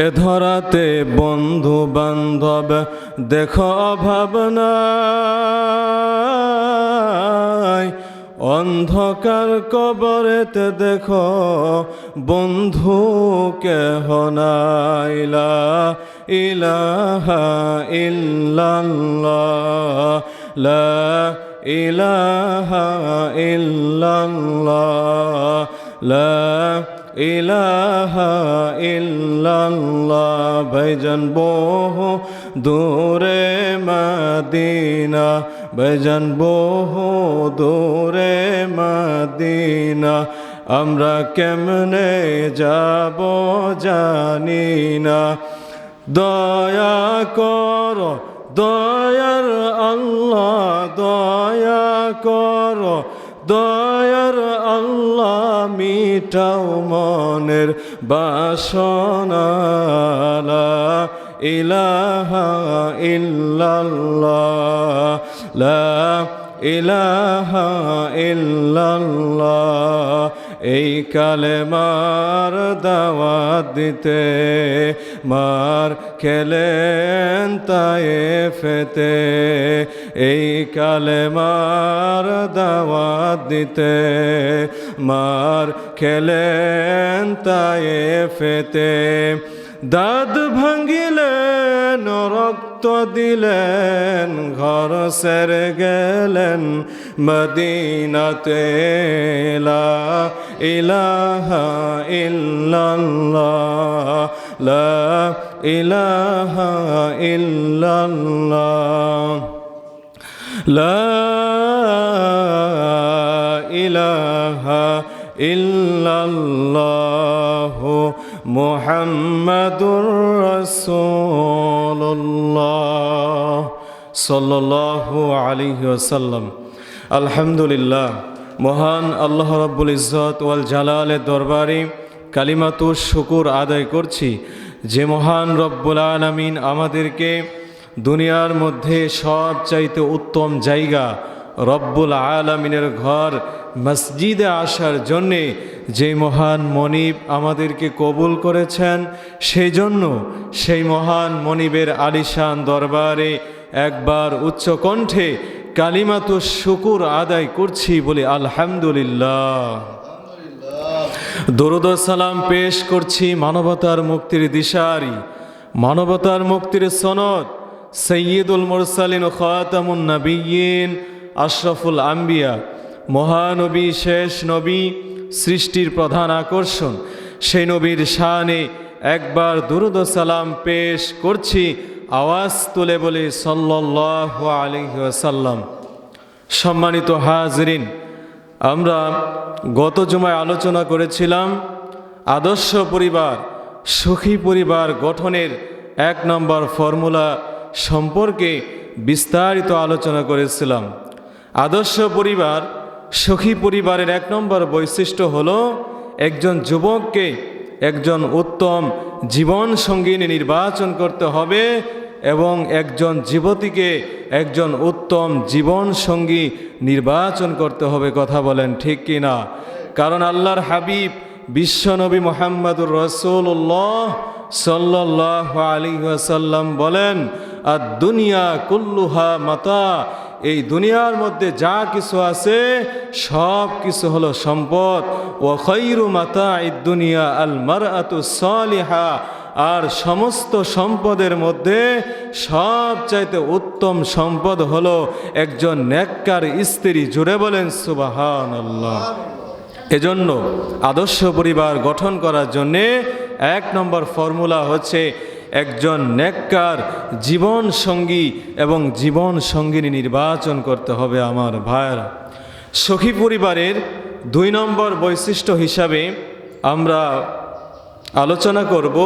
এ ধরাতে বন্ধু বান্ধব দেখো অভাব নাই, অন্ধকার কবরেতে দেখো বন্ধু কেহ নাই। লা ইলাহা ইল্লাল্লাহ, লা ইলাহা ইল্লাল্লাহ, লা ইলাহা ইল্লাল্লাহ। ভাইজান বহু দূরে মদিনা, ভাইজান বহু দূরে মদিনা, আমরা কেমনে যাব জানি না। দয়া করো দয়ার আল্লাহ, দয়া করো দয়ার আল্লাহ, মিটাও মনের বাসনা। লা ইলাহা ইল্লাল্লাহ, লা ইলাহা ইল্লাল্লাহ। এই কালেমার দাওয়াত দিতে মার খেলেন তায়েফেতে, এই কালেমার দাওয়াত দিতে মার খেলেন তায়েফেতে। দাঁত ভাঙ্গিলেন, রক্ত দিলেন, ঘর ছেড়ে গেলেন মদিনাতে। লা ইলাহা ইল্লাল্লাহ, লা ইলাহা ইল্লাল্লাহ, লা ইলাহা ইল্লাল্লাহ মুহাম্মাদুর রাসূলুল্লাহ সাল্লাল্লাহু আলাইহি ওয়াসাল্লাম। আলহামদুলিল্লাহ, মহান আল্লাহ রাব্বুল ইজ্জত ওয়াল জালালের দরবারে কালিমাতুশ শুকুর আদায় করছি যে মহান রব্বুল আলামিন আমাদেরকে দুনিয়ার মধ্যে সবচাইতে উত্তম জায়গা রব্বুল আলামিনের ঘর মসজিদে আসার জন্যে যে মহান মনিব আমাদেরকে কবুল করেছেন, সেই জন্য সেই মহান মনিবের আলিশান দরবারে একবার উচ্চ কণ্ঠে কালিমাতুশ শুকুর আদায় করছি, বলি আলহামদুলিল্লাহ। দরুদ ও সালাম পেশ করছি মানবতার মুক্তির দিশারি, মানবতার মুক্তির সনদ সৈয়দুল মুরসালিন ও খাতামুন নবিয়্যিন আশরাফুল আম্বিয়া, মহানবী, শেষ নবী, সৃষ্টির প্রধান আকর্ষণ, সেই নবীর শানে একবার দরুদ ও সালাম পেশ করছি, আওয়াজ তুলে বলি সাল্লাল্লাহু আলাইহি ওয়াসাল্লাম। সম্মানিত হাজরিন, আমরা গত জুমায় আলোচনা করেছিলাম আদর্শ পরিবার, সুখী পরিবার গঠনের 1 নম্বর ফর্মুলা সম্পর্কে বিস্তারিত আলোচনা করেছিলাম। আদর্শ পরিবার, সুখী পরিবারের 1 নম্বর বৈশিষ্ট্য হলো একজন যুবককে একজন উত্তম জীবন সঙ্গিনী নির্বাচন করতে হবে এবং একজন যুবতীকে একজন উত্তম জীবন সঙ্গী নির্বাচন করতে হবে। কথা বলেন ঠিক কি না? কারণ আল্লাহর হাবিব বিশ্বনবী মুহাম্মদুর রাসূলুল্লাহ সাল্লাল্লাহু আলাইহি ওয়াসাল্লাম বলেন, আদ-দুনিয়া কুল্লুহা মাতা, এই দুনিয়ার মধ্যে যা কিছু আছে সব কিছু হলো সম্পদ। ওয়া খায়রু মাতা'id দুনিয়া আল মারআতুস সালিহা, আর সমস্ত সম্পদের মধ্যে সবচাইতে উত্তম সম্পদ হলো একজন নেককার স্ত্রী। জুড়ে বলেন সুবহানাল্লাহ। এজন্য আদর্শ পরিবার গঠন করার জন্যে 1 নম্বর ফর্মুলা হচ্ছে একজন নেককার জীবন সঙ্গী এবং জীবন সঙ্গিনী নির্বাচন করতে হবে। আমার ভাইরা, সুখী পরিবারের 2 নম্বর বৈশিষ্ট্য হিসাবে আমরা আলোচনা করব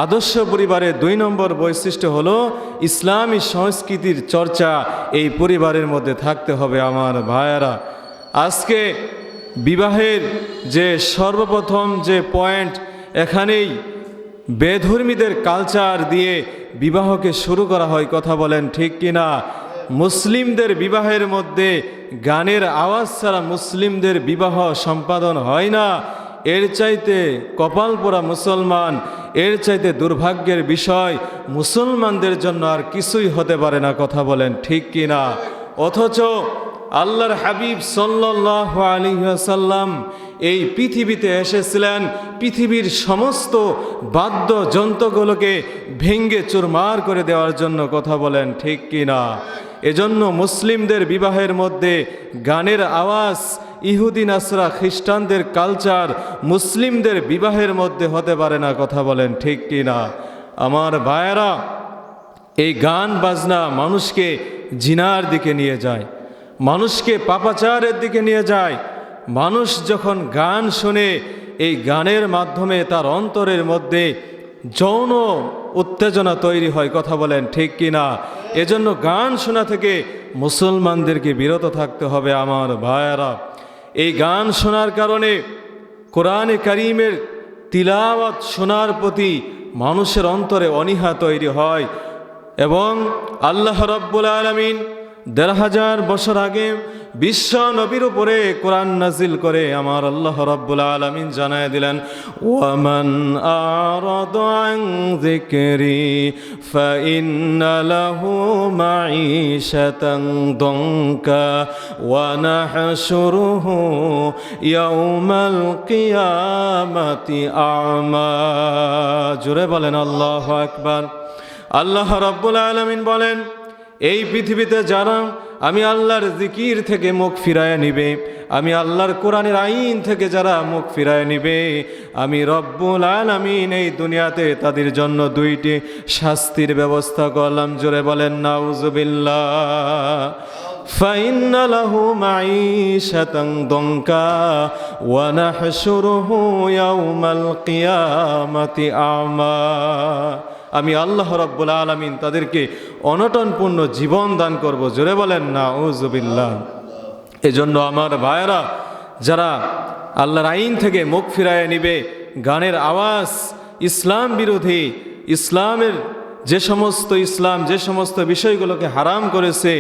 আদর্শ পরিবারের 2 নম্বর বৈশিষ্ট্য হলো ইসলামী সংস্কৃতির চর্চা এই পরিবারের মধ্যে থাকতে হবে। আমার ভাইয়েরা, আজকে বিবাহের যে সর্বপ্রথম যে পয়েন্ট, এখানেই বেধর্মীদের কালচার দিয়ে বিবাহকে শুরু করা হয়। কথা বলেন ঠিক কিনা? মুসলিমদের বিবাহের মধ্যে গানের আওয়াজ ছাড়া মুসলিমদের বিবাহ সম্পাদন হয় না। এর চাইতে কপাল পোড়া মুসলমান, এর চাইতে দুর্ভাগ্যের বিষয় মুসলমানদের জন্য আর কিছুই হতে পারে না। কথা বলেন ঠিক কি না? অথচ আল্লাহর হাবিব সাল্লাল্লাহু আলাইহি ওয়াসাল্লাম এই পৃথিবীতে এসেছিলেন পৃথিবীর সমস্ত বাদ্যযন্ত্রগুলোকে ভেঙ্গে চুরমার করে দেওয়ার জন্য। কথা বলেন ঠিক কি না? এজন্য মুসলিমদের বিবাহের মধ্যে গানের আওয়াজ, ইহুদি নাসরা খ্রিস্টানদের কালচার মুসলিমদের বিবাহের মধ্যে হতে পারে না। কথা বলেন ঠিক কি না? আমার ভাইয়েরা, এই গান বাজনা মানুষকে জিনার দিকে নিয়ে যায়, মানুষকে পাপাচারের দিকে নিয়ে যায়। মানুষ যখন গান শুনে, এই গানের মাধ্যমে তার অন্তরের মধ্যে যৌন উত্তেজনা তৈরি হয়। কথা বলেন ঠিক কি না? এজন্য গান শোনা থেকে মুসলমানদেরকে বিরত থাকতে হবে। আমার ভাইয়েরা, এই গান শোনার কারণে কোরআনে কারীমের তিলাওয়াত শোনার প্রতি মানুষের অন্তরে অনীহা তৈরি হয় এবং আল্লাহ রাব্বুল আলামিন ১৫০০ বছর আগে বিশ্ব নবীর উপরে কোরআন নাজিল করে আমার আল্লাহ রাব্বুল আলামিন জানায় দিলেন, ওয়ামান আরাদা আন যিকরি ফাইন্না লাহু মাঈশাতান দনকা ওয়া নাহশুরুহু ইয়াউমাল কিয়ামাতি আ'মা। জোরে বলেন আল্লাহু আকবার। আল্লাহ রাব্বুল আলামিন বলেন, এই পৃথিবীতে যারা আমি আল্লাহর জিকির থেকে মুখ ফিরায় নিবে, আমি আল্লাহর কোরআনের আইন থেকে যারা মুখ ফিরায় নিবে, আমি রব্বুল আলামিন এই দুনিয়াতে তাদের জন্য দুইটি শাস্তির ব্যবস্থা করলাম। জোরে বলেন নাউজুবিল্লাহ। ফাইন্না লাহু মাঈশাতান দনকা ওয়া নাহশুরুহু ইয়াউমাল কিয়ামাতি আ'মা। আমি আল্লাহ রাব্বুল আলামিন তাদেরকে অনটনপূর্ণ জীবন দান করব। জোরে বলেন নাউজুবিল্লাহ। এজন্য আমার ভাইয়েরা, যারা আল্লাহর আইন থেকে মুখ ফিরায় নিবে, গানের আওয়াজ ইসলাম বিরোধী, ইসলামের ইসলাম যে সমস্ত বিষয়গুলোকে হারাম করেছে,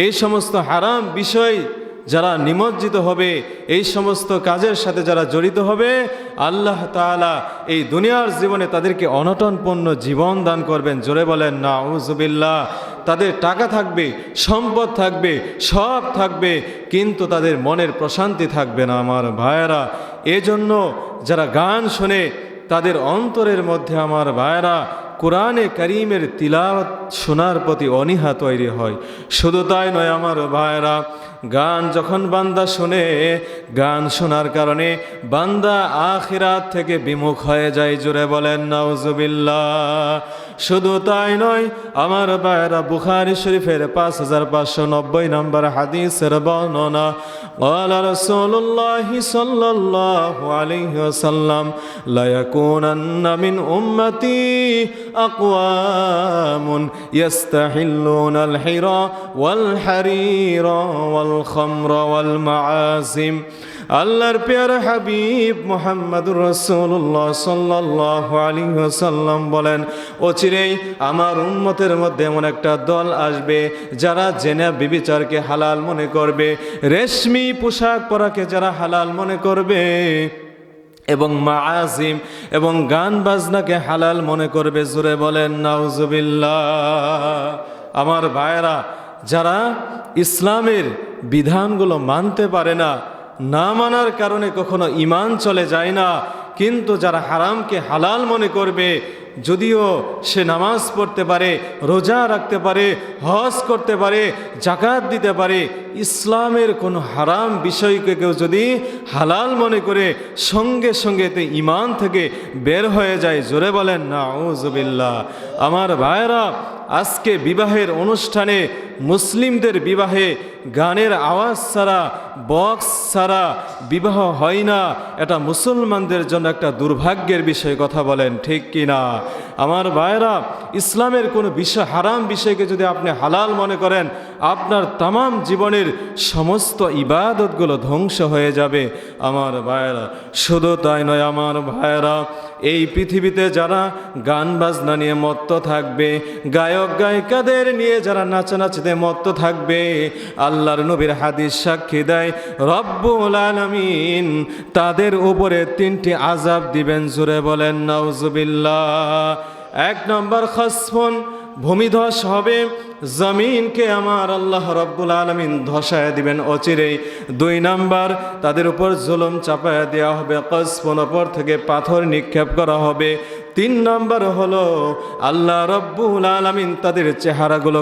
এই সমস্ত হারাম বিষয় যারা নিমজ্জিত হবে, এই সমস্ত কাজের সাথে যারা জড়িত হবে, আল্লাহ তাআলা এই দুনিয়ার জীবনে তাদেরকে অনটনপূর্ণ জীবন দান করবেন। জোরে বলেন নাউজুবিল্লাহ। তাদের টাকা থাকবে, সম্পদ থাকবে, সব থাকবে, কিন্তু তাদের মনের প্রশান্তি থাকবে না। আমার ভাইয়েরা, এজন্য যারা গান শোনে তাদের অন্তরের মধ্যে আমার ভাইয়েরা কোরআনে কারীমের তিলাওয়াত শোনার প্রতি অনীহা তৈরি হয়। শুধু তাই নয় আমার ভাইয়েরা, গান যখন বান্দা শোনে, গান শোনার কারণে বান্দা আখিরাত থেকে বিমুখ হয়ে যায়। জোরে বলেন নাউজুবিল্লাহ। শুধু তাই নয় আমার ভাইয়েরা, বুখারী শরীফের ৫৫৯০ নম্বর হাদিসের বর্ণনা, ক্বালা রাসূলুল্লাহি সাল্লাল্লাহু আলাইহি ওয়াসাল্লাম, লা ইয়াকুনান্না মিন উম্মতি আকওয়ামুন ইস্তাহিল্লুনাল হিরা ওয়াল হারিরা ওয়াল খামরা ওয়াল মাআসিম। আল্লাহর প্যারা হাবিব মুহাম্মদুর রাসূলুল্লাহ সাল্লাল্লাহু আলাইহি ওয়াসাল্লাম বলেন, অচিরেই আমার উম্মতের মধ্যে এমন একটা দল আসবে যারা জেনা ব্যভিচারকে হালাল মনে করবে, রেশমি পোশাক পরাকে যারা হালাল মনে করবে এবং মাআজিম এবং গান বাজনাকে হালাল মনে করবে। জোরে বলেন নাউজুবিল্লাহ। আমার ভাইয়েরা, যারা ইসলামের বিধানগুলো মানতে পারে না, না মানার কারণে কখনো ঈমান চলে যায় না, কিন্তু যারা হারামকে হালাল মনে করবে, যদিও সে নামাজ পড়তে পারে, রোজা রাখতে পারে, হজ করতে পারে, যাকাত দিতে পারে, ইসলামের কোনো হারাম বিষয়কে কেউ যদি হালাল মনে করে সঙ্গে সঙ্গে তে ঈমান থেকে বের হয়ে যায়। জোরে বলেন নাউজুবিল্লাহ। আমার ভাইয়েরা, আজকে বিবাহের অনুষ্ঠানে, মুসলিমদের বিবাহে গানের আওয়াজ ছাড়া, বক্স ছাড়া বিবাহ হয় না। এটা মুসলমানদের জন্য একটা দুর্ভাগ্যের বিষয়। কথা বলেন ঠিক কি না? আমার ভাইরা, ইসলামের কোনো বিষয়, হারাম বিষয়কে যদি আপনি হালাল মনে করেন, আপনার তামাম জীবনের সমস্ত ইবাদতগুলো ধ্বংস হয়ে যাবে। আমার ভাইরা, শুধু তাই নয় আমার ভাইরা, এই পৃথিবীতে যারা গান বাজনা নিয়ে মত্ত থাকবে, গায়ক গায়িকাদের নিয়ে যারা নাচানাচিতে মত্ত থাকবে, আল্লাহর নবীর হাদিস সাক্ষী দেয় রব্বুল আলামিন তাদের উপরে 3টি আযাব দিবেন। জোরে বলেন নাউজুবিল্লাহ। 1 নম্বর খসফুন, ভূমিধস হবে, জমিনকে আমার আল্লাহ রব্বুল আলামিন ধসায় দিবেন অচিরেই। 2 নাম্বার, তাদের উপর জুলুম চাপায়া দেওয়া হবে, কসফুন, ওপর থেকে পাথর নিক্ষেপ করা হবে। 3 নাম্বার হলো আল্লাহ রব্বুল আলামিন তাদের চেহারাগুলো